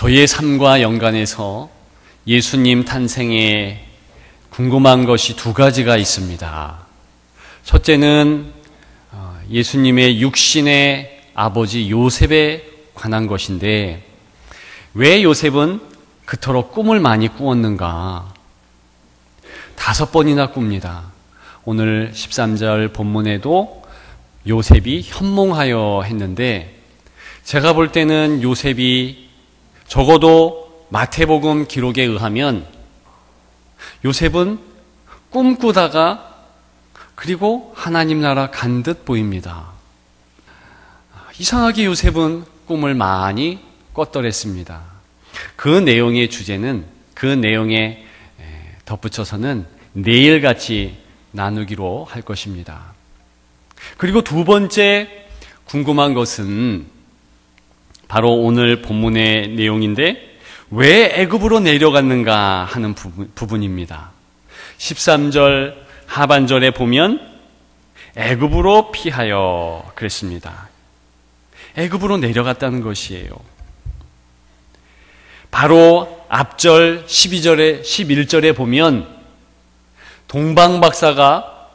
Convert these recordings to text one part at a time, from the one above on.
저의 삶과 연관해서 예수님 탄생에 궁금한 것이 두 가지가 있습니다. 첫째는 예수님의 육신의 아버지 요셉에 관한 것인데, 왜 요셉은 그토록 꿈을 많이 꾸었는가? 5번이나 꿉니다. 오늘 13절 본문에도 요셉이 현몽하여 했는데, 제가 볼 때는 요셉이 적어도 마태복음 기록에 의하면 요셉은 꿈꾸다가 그리고 하나님 나라 간 듯 보입니다. 이상하게 요셉은 꿈을 많이 꿨더랬습니다. 그 내용의 주제는, 그 내용에 덧붙여서는 내일 같이 나누기로 할 것입니다. 그리고 두 번째 궁금한 것은 바로 오늘 본문의 내용인데, 왜 애굽으로 내려갔는가 하는 부분입니다. 13절 하반절에 보면 애굽으로 피하여 그랬습니다. 애굽으로 내려갔다는 것이에요. 바로 앞절 12절에 11절에 보면 동방박사가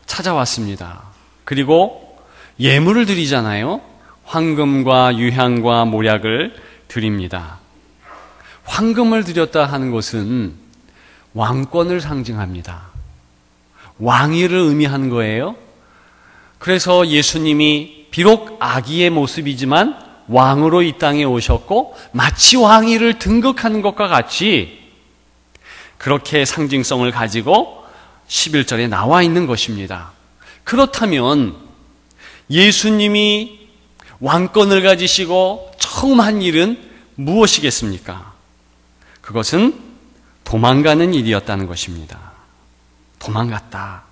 찾아왔습니다. 그리고 예물을 드리잖아요. 황금과 유향과 모략을 드립니다. 황금을 드렸다 하는 것은 왕권을 상징합니다. 왕위를 의미하는 거예요. 그래서 예수님이 비록 아기의 모습이지만 왕으로 이 땅에 오셨고 마치 왕위를 등극하는 것과 같이 그렇게 상징성을 가지고 11절에 나와 있는 것입니다. 그렇다면 예수님이 왕권을 가지시고 처음 한 일은 무엇이겠습니까? 그것은 도망가는 일이었다는 것입니다. 도망갔다.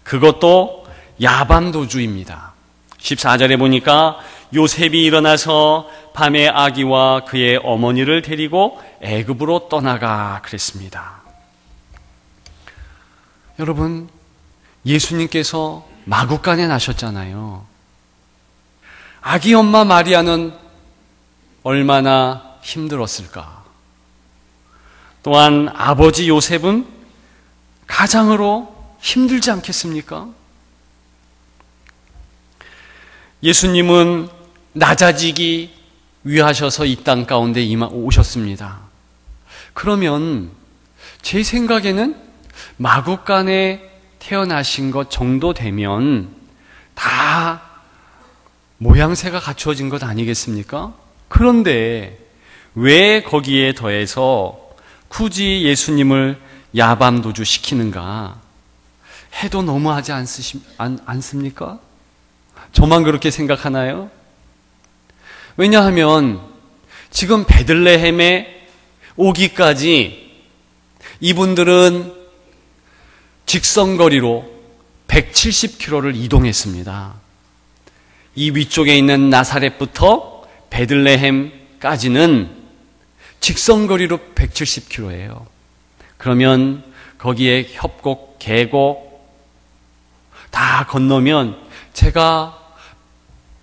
그것도 야밤도주입니다. 14절에 보니까 요셉이 일어나서 밤에 아기와 그의 어머니를 데리고 애굽으로 떠나가 그랬습니다. 여러분, 예수님께서 마구간에 나셨잖아요. 아기 엄마 마리아는 얼마나 힘들었을까? 또한 아버지 요셉은 가장으로 힘들지 않겠습니까? 예수님은 낮아지기 위하셔서 이 땅 가운데 오셨습니다. 그러면 제 생각에는 마구간에 태어나신 것 정도 되면 다 모양새가 갖추어진 것 아니겠습니까? 그런데 왜 거기에 더해서 굳이 예수님을 야밤도주 시키는가? 해도 너무하지 않습니까? 저만 그렇게 생각하나요? 왜냐하면 지금 베들레헴에 오기까지 이분들은 직선거리로 170km를 이동했습니다. 이 위쪽에 있는 나사렛부터 베들레헴까지는 직선거리로 170km예요. 그러면 거기에 협곡, 계곡 다 건너면 제가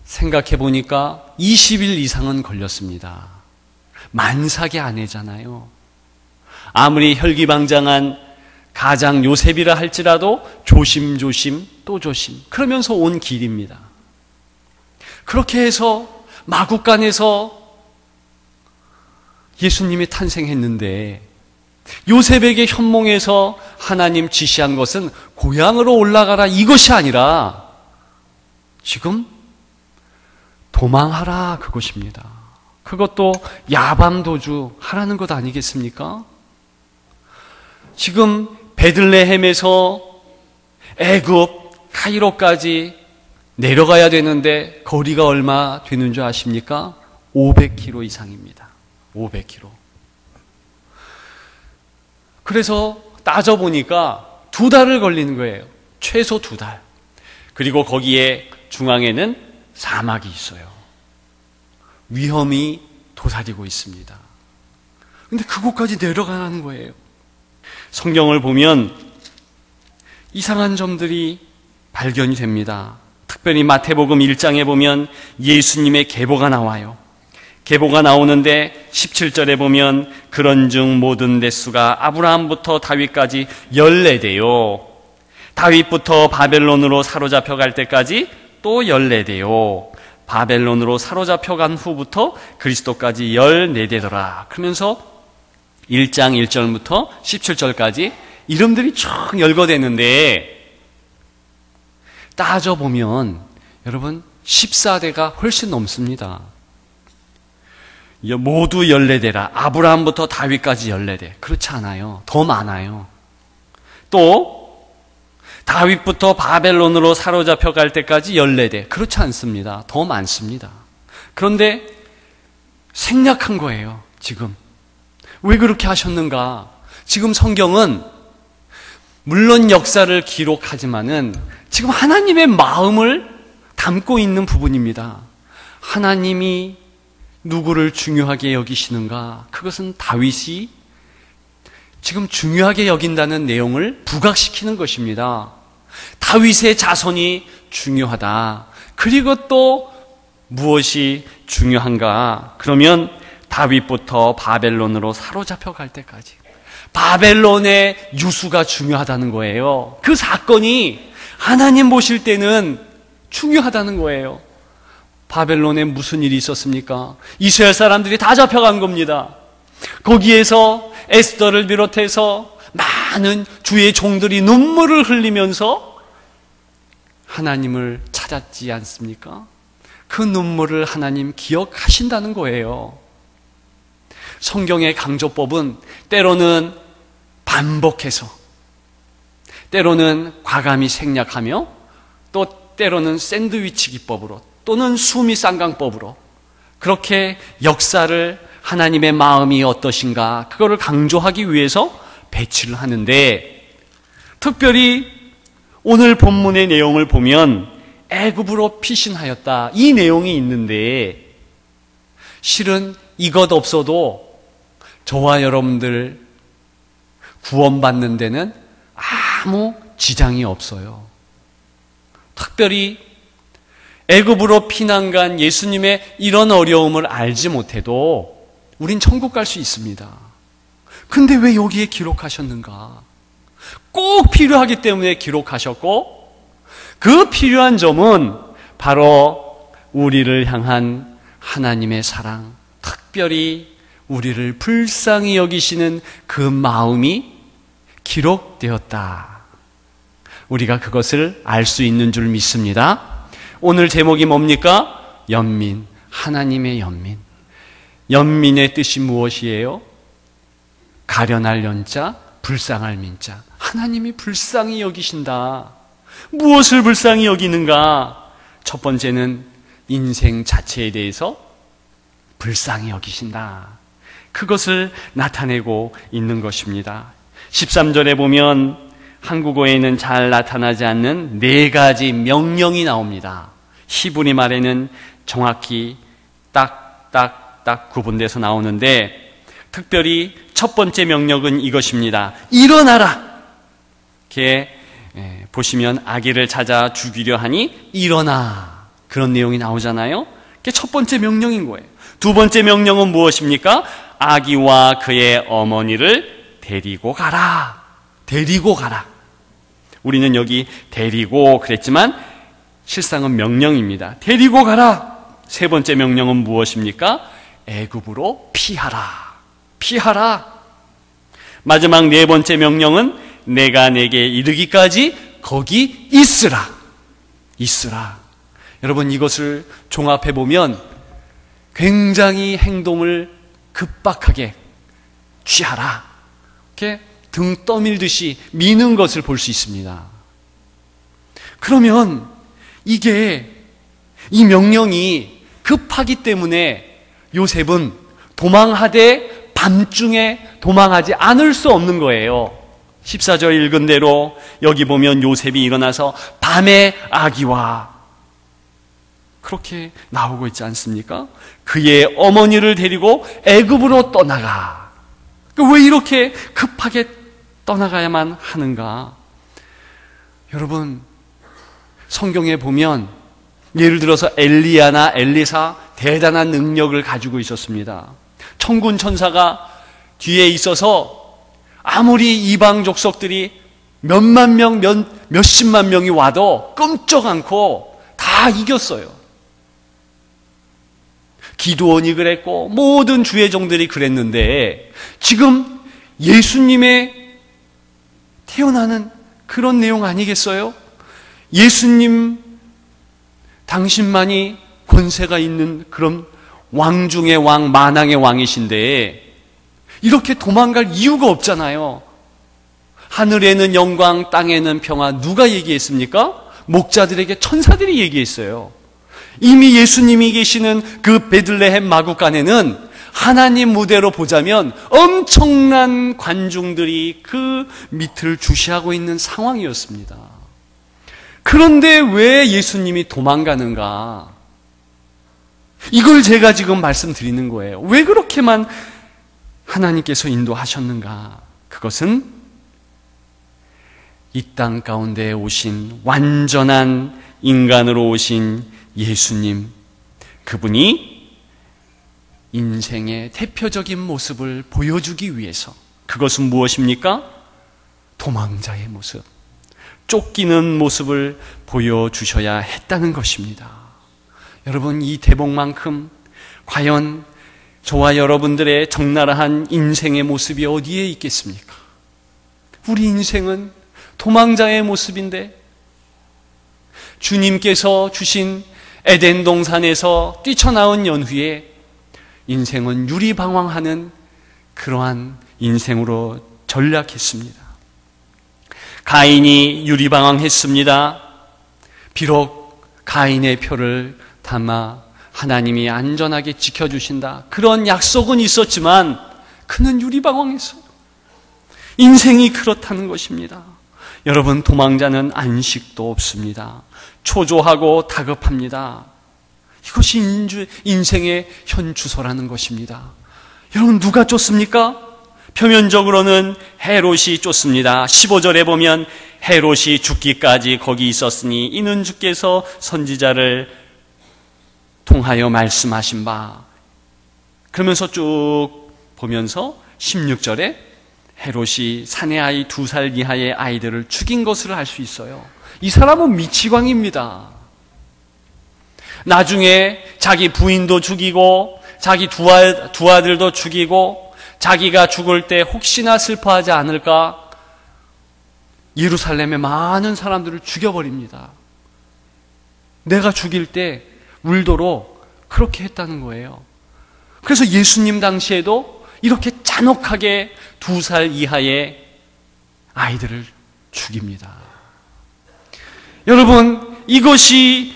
생각해 보니까 20일 이상은 걸렸습니다. 만삭의 아내잖아요. 아무리 혈기방장한 가장 요셉이라 할지라도 조심조심 또 조심 그러면서 온 길입니다. 그렇게 해서 마구간에서 예수님이 탄생했는데 요셉에게 현몽에서 하나님 지시한 것은 고향으로 올라가라 이것이 아니라 지금 도망하라 그것입니다. 그것도 야밤도주 하라는 것 아니겠습니까? 지금 베들레헴에서 애굽 카이로까지 내려가야 되는데 거리가 얼마 되는 줄 아십니까? 500km 이상입니다. 500km. 그래서 따져보니까 2달을 걸리는 거예요. 최소 2달. 그리고 거기에 중앙에는 사막이 있어요. 위험이 도사리고 있습니다. 근데 그곳까지 내려가는 거예요. 성경을 보면 이상한 점들이 발견이 됩니다. 특별히 마태복음 1장에 보면 예수님의 계보가 나와요. 계보가 나오는데 17절에 보면 그런즉 모든 대수가 아브라함부터 다윗까지 14대요. 다윗부터 바벨론으로 사로잡혀 갈 때까지 또 14대요. 바벨론으로 사로잡혀 간 후부터 그리스도까지 14대더라. 그러면서 1장 1절부터 17절까지 이름들이 쭉 열거되는데 따져보면 여러분 14대가 훨씬 넘습니다. 모두 14대라. 아브라함부터 다윗까지 14대. 그렇지 않아요. 더 많아요. 또 다윗부터 바벨론으로 사로잡혀 갈 때까지 14대. 그렇지 않습니다. 더 많습니다. 그런데 생략한 거예요. 지금. 왜 그렇게 하셨는가? 지금 성경은 물론 역사를 기록하지만은 지금 하나님의 마음을 담고 있는 부분입니다. 하나님이 누구를 중요하게 여기시는가? 그것은 다윗이 지금 중요하게 여긴다는 내용을 부각시키는 것입니다. 다윗의 자손이 중요하다. 그리고 또 무엇이 중요한가? 그러면 다윗부터 바벨론으로 사로잡혀 갈 때까지 바벨론의 유수가 중요하다는 거예요. 그 사건이 하나님 보실 때는 중요하다는 거예요. 바벨론에 무슨 일이 있었습니까? 이스라엘 사람들이 다 잡혀간 겁니다. 거기에서 에스더를 비롯해서 많은 주의 종들이 눈물을 흘리면서 하나님을 찾았지 않습니까? 그 눈물을 하나님 기억하신다는 거예요. 성경의 강조법은 때로는 반복해서, 때로는 과감히 생략하며, 또 때로는 샌드위치 기법으로 또는 수미쌍강법으로 그렇게 역사를 하나님의 마음이 어떠신가 그거를 강조하기 위해서 배치를 하는데, 특별히 오늘 본문의 내용을 보면 애굽으로 피신하였다 이 내용이 있는데, 실은 이것 없어도 저와 여러분들 구원받는 데는 아무 지장이 없어요. 특별히 애굽으로 피난 간 예수님의 이런 어려움을 알지 못해도 우린 천국 갈 수 있습니다. 근데 왜 여기에 기록하셨는가? 꼭 필요하기 때문에 기록하셨고, 그 필요한 점은 바로 우리를 향한 하나님의 사랑, 특별히 우리를 불쌍히 여기시는 그 마음이 기록되었다. 우리가 그것을 알 수 있는 줄 믿습니다. 오늘 제목이 뭡니까? 연민, 하나님의 연민. 연민의 뜻이 무엇이에요? 가련할 연자, 불쌍할 민자. 하나님이 불쌍히 여기신다. 무엇을 불쌍히 여기는가? 첫 번째는 인생 자체에 대해서 불쌍히 여기신다. 그것을 나타내고 있는 것입니다. 13절에 보면 한국어에는 잘 나타나지 않는 4가지 명령이 나옵니다. 히브리 말에는 정확히 딱 구분돼서 나오는데, 특별히 첫 번째 명령은 이것입니다. 일어나라. 이렇게 보시면 아기를 찾아 죽이려 하니 일어나. 그런 내용이 나오잖아요. 그게 첫 번째 명령인 거예요. 두 번째 명령은 무엇입니까? 아기와 그의 어머니를 데리고 가라. 데리고 가라. 우리는 여기 데리고 그랬지만 실상은 명령입니다. 데리고 가라. 세 번째 명령은 무엇입니까? 애굽으로 피하라. 피하라. 마지막 네 번째 명령은 내가 내게 이르기까지 거기 있으라. 있으라. 여러분, 이것을 종합해 보면 굉장히 행동을 급박하게 취하라. 이렇게 등 떠밀듯이 미는 것을 볼 수 있습니다. 그러면 이 명령이 급하기 때문에 요셉은 도망하되 밤중에 도망하지 않을 수 없는 거예요. 14절 읽은 대로 여기 보면 요셉이 일어나서 밤에 아기와 그렇게 나오고 있지 않습니까? 그의 어머니를 데리고 애굽으로 떠나가. 왜 이렇게 급하게 떠나가야만 하는가? 여러분, 성경에 보면 예를 들어서 엘리야나 엘리사 대단한 능력을 가지고 있었습니다. 천군 천사가 뒤에 있어서 아무리 이방 족속들이 몇만 명, 몇십만 명이 와도 끔쩍 않고 다 이겼어요. 기드온이 그랬고 모든 주의 종들이 그랬는데 지금 예수님의 태어나는 그런 내용 아니겠어요? 예수님 당신만이 권세가 있는 그런 왕 중의 왕, 만왕의 왕이신데 이렇게 도망갈 이유가 없잖아요. 하늘에는 영광, 땅에는 평화. 누가 얘기했습니까? 목자들에게 천사들이 얘기했어요. 이미 예수님이 계시는 그 베들레헴 마구간에는 하나님 무대로 보자면 엄청난 관중들이 그 밑을 주시하고 있는 상황이었습니다. 그런데 왜 예수님이 도망가는가? 이걸 제가 지금 말씀드리는 거예요. 왜 그렇게만 하나님께서 인도하셨는가? 그것은 이 땅 가운데 오신 완전한 인간으로 오신 예수님, 그분이 인생의 대표적인 모습을 보여주기 위해서, 그것은 무엇입니까? 도망자의 모습, 쫓기는 모습을 보여주셔야 했다는 것입니다. 여러분, 이 대목만큼 과연 저와 여러분들의 적나라한 인생의 모습이 어디에 있겠습니까? 우리 인생은 도망자의 모습인데 주님께서 주신 에덴 동산에서 뛰쳐나온 연후에 인생은 유리방황하는 그러한 인생으로 전락했습니다. 가인이 유리방황했습니다. 비록 가인의 표를 담아 하나님이 안전하게 지켜주신다, 그런 약속은 있었지만 그는 유리방황했어요. 인생이 그렇다는 것입니다. 여러분, 도망자는 안식도 없습니다. 초조하고 다급합니다. 이것이 인생의 현 주소라는 것입니다. 여러분, 누가 쫓습니까? 표면적으로는 헤롯이 쫓습니다. 15절에 보면 헤롯이 죽기까지 거기 있었으니 이는 주께서 선지자를 통하여 말씀하신 바. 그러면서 쭉 보면서 16절에 헤롯이 사내 아이 2살 이하의 아이들을 죽인 것을 알 수 있어요. 이 사람은 미치광입니다. 나중에 자기 부인도 죽이고 자기 두 아들도 죽이고 자기가 죽을 때 혹시나 슬퍼하지 않을까 예루살렘의 많은 사람들을 죽여버립니다. 내가 죽일 때 울도록 그렇게 했다는 거예요. 그래서 예수님 당시에도 이렇게 잔혹하게 2살 이하의 아이들을 죽입니다. 여러분, 이것이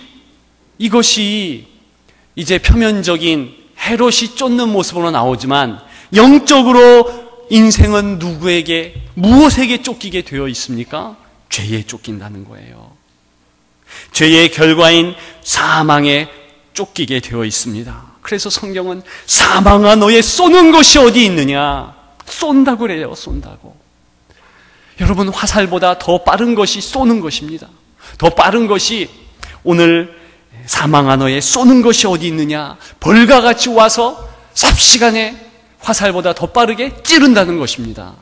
이제 표면적인 헤롯이 쫓는 모습으로 나오지만 영적으로 인생은 누구에게, 무엇에게 쫓기게 되어 있습니까? 죄에 쫓긴다는 거예요. 죄의 결과인 사망에 쫓기게 되어 있습니다. 그래서 성경은 사망아 너의 쏘는 것이 어디 있느냐? 쏜다고 그래요. 쏜다고. 여러분, 화살보다 더 빠른 것이 쏘는 것입니다. 더 빠른 것이 오늘 사망아 너의 쏘는 것이 어디 있느냐? 벌과 같이 와서 삽시간에 화살보다 더 빠르게 찌른다는 것입니다.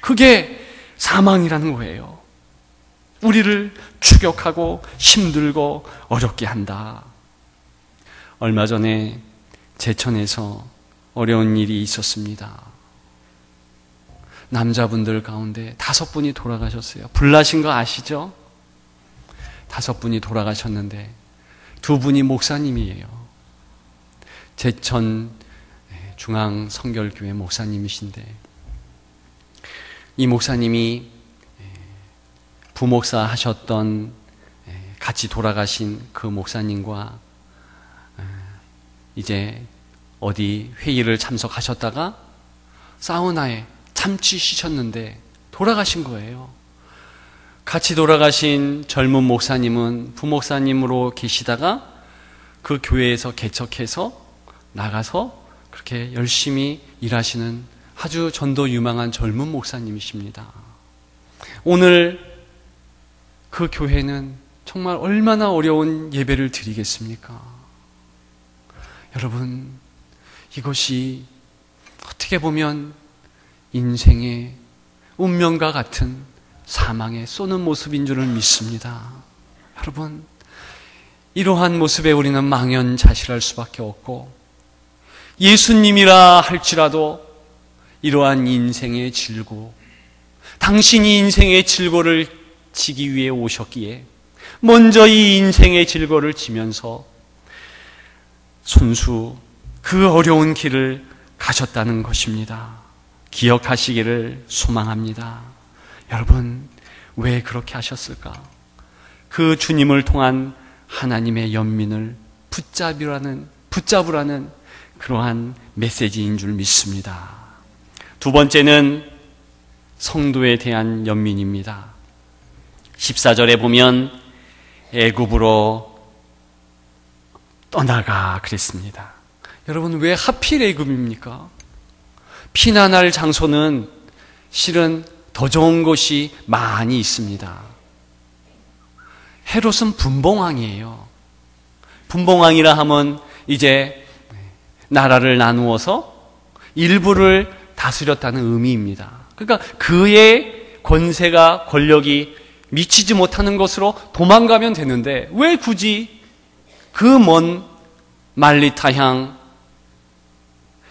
그게 사망이라는 거예요. 우리를 추격하고 힘들고 어렵게 한다. 얼마 전에 제천에서 어려운 일이 있었습니다. 남자분들 가운데 5분이 돌아가셨어요. 불나신 거 아시죠? 5분이 돌아가셨는데 2분이 목사님이에요. 제천 중앙성결교회 목사님이신데 이 목사님이 부목사 하셨던 같이 돌아가신 그 목사님과 이제 어디 회의를 참석하셨다가 사우나에 잠시 쉬셨는데 돌아가신 거예요. 같이 돌아가신 젊은 목사님은 부목사님으로 계시다가 그 교회에서 개척해서 나가서 그렇게 열심히 일하시는 아주 전도 유망한 젊은 목사님이십니다. 오늘 그 교회는 정말 얼마나 어려운 예배를 드리겠습니까? 여러분, 이것이 어떻게 보면 인생의 운명과 같은 사망에 쏘는 모습인 줄을 믿습니다. 여러분, 이러한 모습에 우리는 망연자실할 수밖에 없고, 예수님이라 할지라도 이러한 인생의 질고, 당신이 인생의 질고를 지기 위해 오셨기에 먼저 이 인생의 질고를 지면서 손수 그 어려운 길을 가셨다는 것입니다. 기억하시기를 소망합니다. 여러분, 왜 그렇게 하셨을까? 그 주님을 통한 하나님의 연민을 붙잡으라는 그러한 메시지인 줄 믿습니다. 두 번째는 성도에 대한 연민입니다. 14절에 보면 애굽으로 떠나가 그랬습니다. 여러분, 왜 하필 애굽입니까? 피난할 장소는 실은 더 좋은 곳이 많이 있습니다. 헤롯은 분봉왕이에요. 분봉왕이라 하면 이제 나라를 나누어서 일부를 다스렸다는 의미입니다. 그러니까 그의 권세가 권력이 미치지 못하는 곳으로 도망가면 되는데 왜 굳이 그 먼 말리타향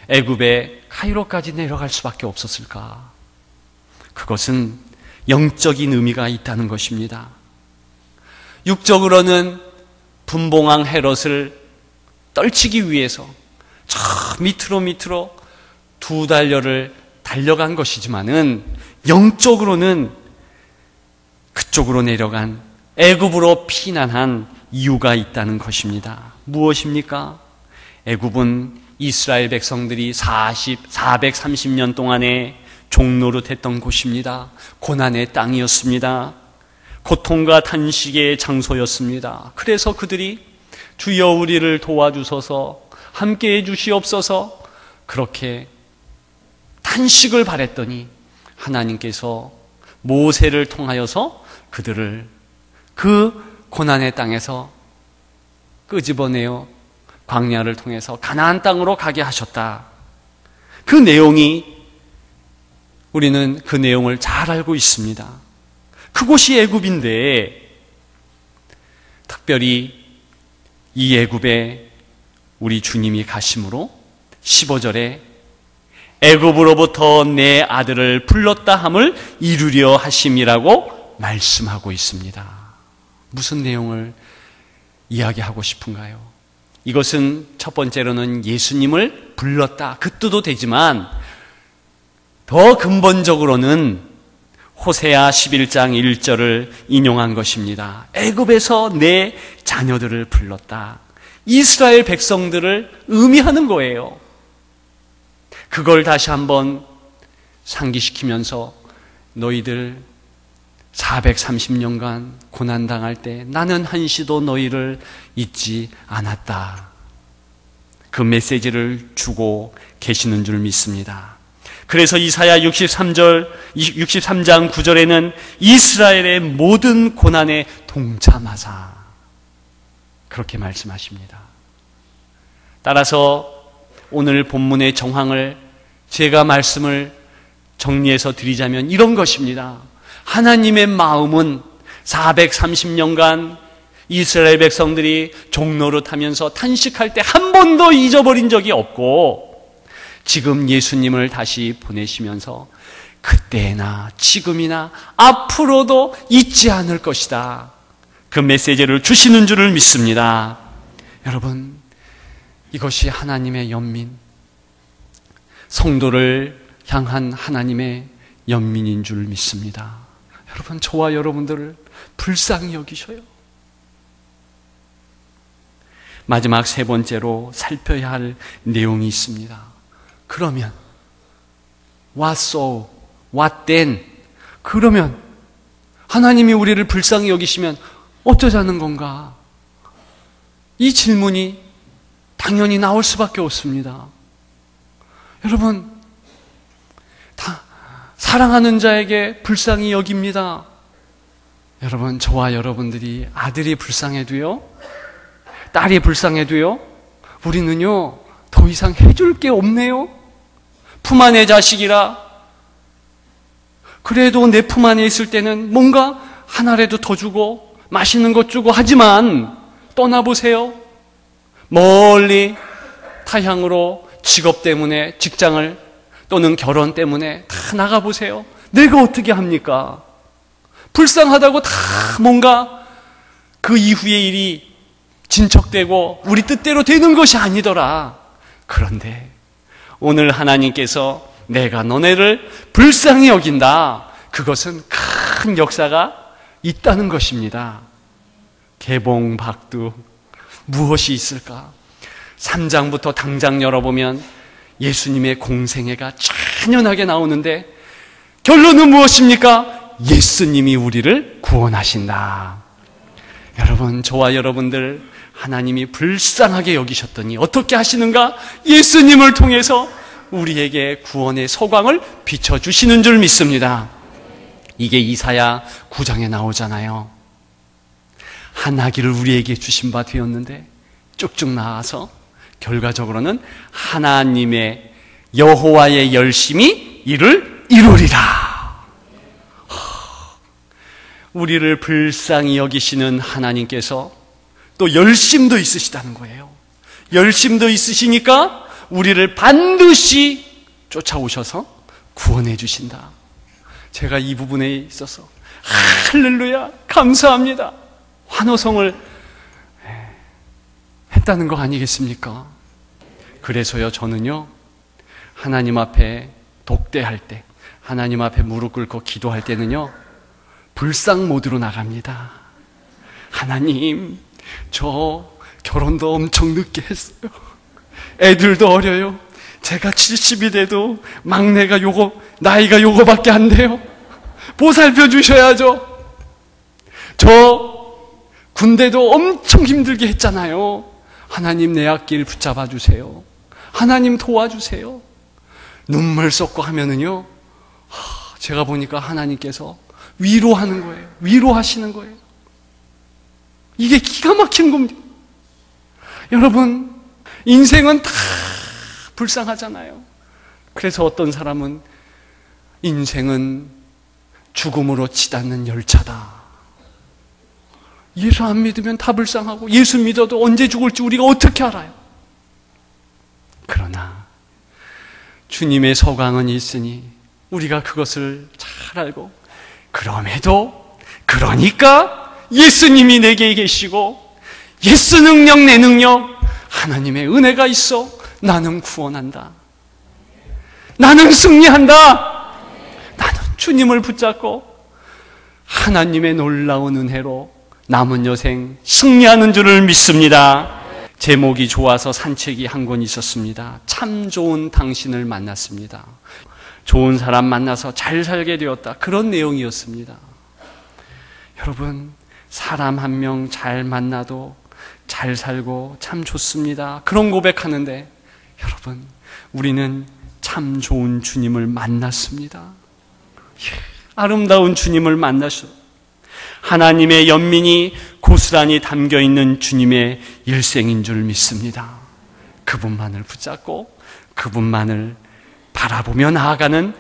애굽의 카이로까지 내려갈 수밖에 없었을까? 그것은 영적인 의미가 있다는 것입니다. 육적으로는 분봉왕 헤롯을 떨치기 위해서 저 밑으로 두 달려를 달려간 것이지만은 영적으로는 그쪽으로 내려간 애굽으로 피난한 이유가 있다는 것입니다. 무엇입니까? 애굽은 이스라엘 백성들이 430년 동안에 종노릇했던 곳입니다. 고난의 땅이었습니다. 고통과 탄식의 장소였습니다. 그래서 그들이 주여 우리를 도와주소서, 함께해 주시옵소서 그렇게 탄식을 바랬더니 하나님께서 모세를 통하여서 그들을 그 고난의 땅에서 끄집어내어 광야를 통해서 가나안 땅으로 가게 하셨다. 그 내용이 우리는 그 내용을 잘 알고 있습니다. 그곳이 애굽인데 특별히 이 애굽에 우리 주님이 가심으로 15절에 애굽으로부터 내 아들을 불렀다 함을 이루려 하심이라고 말씀하고 있습니다. 무슨 내용을 이야기하고 싶은가요? 이것은 첫 번째로는 예수님을 불렀다, 그 뜻도 되지만 더 근본적으로는 호세아 11장 1절을 인용한 것입니다. 애굽에서 내 자녀들을 불렀다. 이스라엘 백성들을 의미하는 거예요. 그걸 다시 한번 상기시키면서 너희들 430년간 고난당할 때 나는 한시도 너희를 잊지 않았다. 그 메시지를 주고 계시는 줄 믿습니다. 그래서 이사야 63장 9절에는 이스라엘의 모든 고난에 동참하사 그렇게 말씀하십니다. 따라서 오늘 본문의 정황을 제가 말씀을 정리해서 드리자면 이런 것입니다. 하나님의 마음은 430년간 이스라엘 백성들이 종노릇하면서 탄식할 때 한 번도 잊어버린 적이 없고 지금 예수님을 다시 보내시면서 그때나 지금이나 앞으로도 잊지 않을 것이다. 그 메시지를 주시는 줄을 믿습니다. 여러분, 이것이 하나님의 연민, 성도를 향한 하나님의 연민인 줄 믿습니다. 여러분, 저와 여러분들을 불쌍히 여기셔요. 마지막 세 번째로 살펴야 할 내용이 있습니다. 그러면 what so? what then? 그러면 하나님이 우리를 불쌍히 여기시면 어쩌자는 건가? 이 질문이 당연히 나올 수밖에 없습니다. 여러분, 다 사랑하는 자에게 불쌍히 여깁니다. 여러분, 저와 여러분들이 아들이 불쌍해도요, 딸이 불쌍해도요, 우리는요, 더 이상 해줄 게 없네요. 품 안의 자식이라 그래도 내 품 안에 있을 때는 뭔가 하나라도 더 주고 맛있는 것 주고 하지만 떠나보세요. 멀리 타향으로 직업 때문에 직장을 또는 결혼 때문에 다 나가보세요. 내가 어떻게 합니까? 불쌍하다고 다 뭔가 그 이후의 일이 진척되고 우리 뜻대로 되는 것이 아니더라. 그런데 오늘 하나님께서 내가 너네를 불쌍히 여긴다. 그것은 큰 역사가 있다는 것입니다. 개봉박두 무엇이 있을까? 3장부터 당장 열어보면 예수님의 공생애가 찬연하게 나오는데 결론은 무엇입니까? 예수님이 우리를 구원하신다. 여러분, 저와 여러분들 하나님이 불쌍하게 여기셨더니 어떻게 하시는가? 예수님을 통해서 우리에게 구원의 소광을 비춰주시는 줄 믿습니다. 이게 이사야 9장에 나오잖아요. 한 아기를 우리에게 주신 바 되었는데 쭉쭉 나와서 결과적으로는 하나님의 여호와의 열심히 이를 이루리라. 우리를 불쌍히 여기시는 하나님께서 또 열심도 있으시다는 거예요. 열심도 있으시니까 우리를 반드시 쫓아오셔서 구원해 주신다. 제가 이 부분에 있어서 할렐루야 감사합니다. 환호성을 했다는 거 아니겠습니까? 그래서요, 저는요, 하나님 앞에 독대할 때, 하나님 앞에 무릎 꿇고 기도할 때는요, 불쌍 모드로 나갑니다. 하나님, 저 결혼도 엄청 늦게 했어요. 애들도 어려요. 제가 70이 돼도 막내가 나이가 요거밖에 안 돼요. 보살펴 주셔야죠. 저 군대도 엄청 힘들게 했잖아요. 하나님 내 앞길 붙잡아 주세요. 하나님 도와주세요. 눈물 쏟고 하면은요, 제가 보니까 하나님께서 위로하는 거예요. 위로하시는 거예요. 이게 기가 막힌 겁니다. 여러분, 인생은 다 불쌍하잖아요. 그래서 어떤 사람은 인생은 죽음으로 치닫는 열차다. 예수 안 믿으면 다 불쌍하고 예수 믿어도 언제 죽을지 우리가 어떻게 알아요? 그러나 주님의 소광은 있으니 우리가 그것을 잘 알고, 그럼에도 그러니까 예수님이 내게 계시고 예수 능력 내 능력 하나님의 은혜가 있어 나는 구원한다. 나는 승리한다. 나는 주님을 붙잡고 하나님의 놀라운 은혜로 남은 여생 승리하는 줄을 믿습니다. 제목이 좋아서 산책이 한 권 있었습니다. 참 좋은 당신을 만났습니다. 좋은 사람 만나서 잘 살게 되었다. 그런 내용이었습니다. 여러분, 사람 한 명 잘 만나도 잘 살고 참 좋습니다. 그런 고백하는데 여러분, 우리는 참 좋은 주님을 만났습니다. 아름다운 주님을 만나셔. 하나님의 연민이 고스란히 담겨있는 주님의 일생인 줄 믿습니다. 그분만을 붙잡고 그분만을 바라보며 나아가는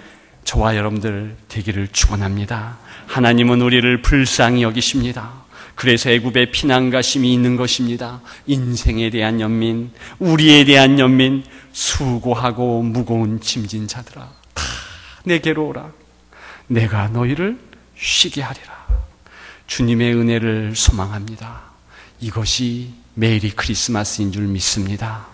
저와 여러분들 되기를 축원합니다. 하나님은 우리를 불쌍히 여기십니다. 그래서 애굽에 피난가심이 있는 것입니다. 인생에 대한 연민, 우리에 대한 연민, 수고하고 무거운 짐진 자들아, 다 내게로 오라. 내가 너희를 쉬게 하리라. 주님의 은혜를 소망합니다. 이것이 메리 크리스마스인 줄 믿습니다.